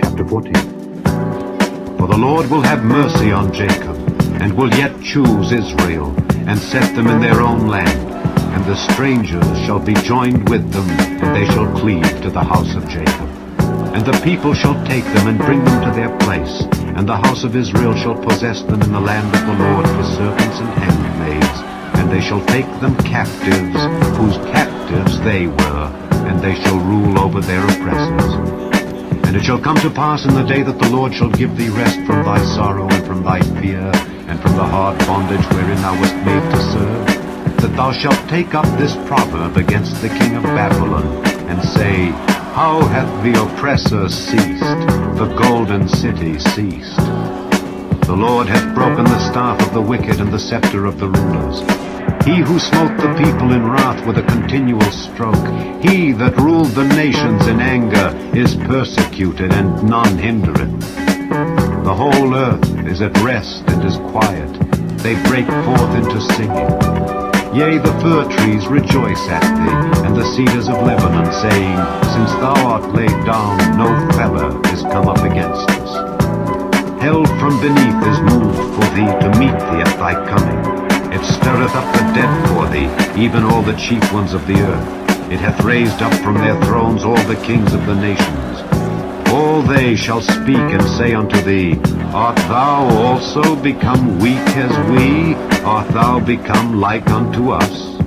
Chapter 14. For the Lord will have mercy on Jacob, and will yet choose Israel, and set them in their own land. And the strangers shall be joined with them, and they shall cleave to the house of Jacob. And the people shall take them and bring them to their place, and the house of Israel shall possess them in the land of the Lord for servants and handmaids. And they shall take them captives, whose captives they were, and they shall rule over their oppressors. And it shall come to pass in the day that the Lord shall give thee rest from thy sorrow and from thy fear, and from the hard bondage wherein thou wast made to serve, that thou shalt take up this proverb against the king of Babylon, and say, How hath the oppressor ceased, the golden city ceased? The Lord hath broken the staff of the wicked and the scepter of the rulers. He who smote the people in wrath with a continual stroke, he that ruled the nations in anger, is persecuted, and none hindereth. The whole earth is at rest and is quiet. They break forth into singing. Yea, the fir trees rejoice at thee, and the cedars of Lebanon, saying, Since thou art laid down, no feller is come up against us. Hell from beneath is moved for thee to meet thee at thy coming. It stirreth up the dead for thee, even all the chief ones of the earth. It hath raised up from their thrones all the kings of the nations. All they shall speak and say unto thee, Art thou also become weak as we? Art thou become like unto us?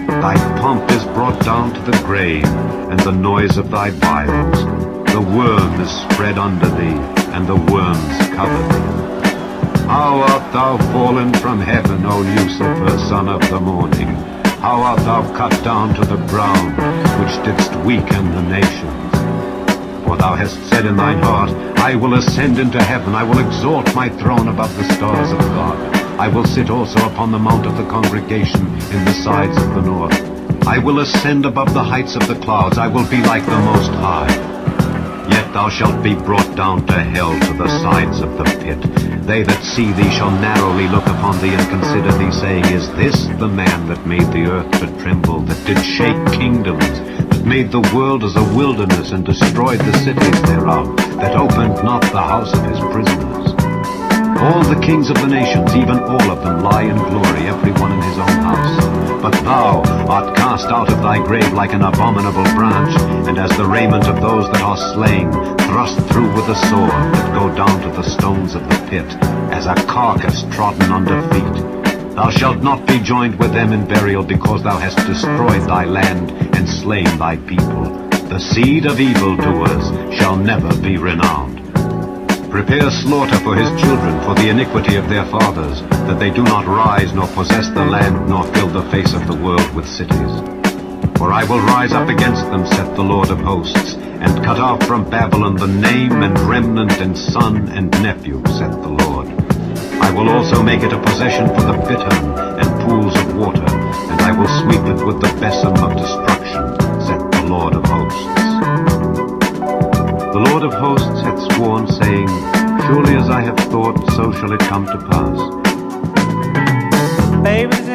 Thy pomp is brought down to the grave, and the noise of thy vials. The worm is spread under thee, and the worms cover thee. How art thou fallen from heaven, O Lucifer, son of the morning? How art thou cut down to the ground, which didst weaken the nations? For thou hast said in thine heart, I will ascend into heaven, I will exalt my throne above the stars of God. I will sit also upon the mount of the congregation in the sides of the north. I will ascend above the heights of the clouds, I will be like the Most High. Yet thou shalt be brought down to hell, to the sides of the pit. They that see thee shall narrowly look upon thee, and consider thee, saying, Is this the man that made the earth to tremble, that did shake kingdoms, that made the world as a wilderness, and destroyed the cities thereof, that opened not the house of his prisoners? All the kings of the nations, even all of them, lie in glory, every one in his own house. But thou art cast out of thy grave like an abominable branch, and as the raiment of those that are slain, thrust through with a sword, that go down to the stones of the pit, as a carcass trodden under feet. Thou shalt not be joined with them in burial, because thou hast destroyed thy land, and slain thy people. The seed of evildoers shall never be renowned. Prepare slaughter for his children, for the iniquity of their fathers, that they do not rise, nor possess the land, nor fill the face of the world with cities. For I will rise up against them, saith the Lord of hosts, and cut off from Babylon the name and remnant and son and nephew, saith the Lord. I will also make it a possession for the bittern and pools of water, and I will sweep it with the besom of destruction, saith the Lord of hosts. The Lord of hosts hath sworn, saying, Surely as I have thought, so shall it come to pass. Baby's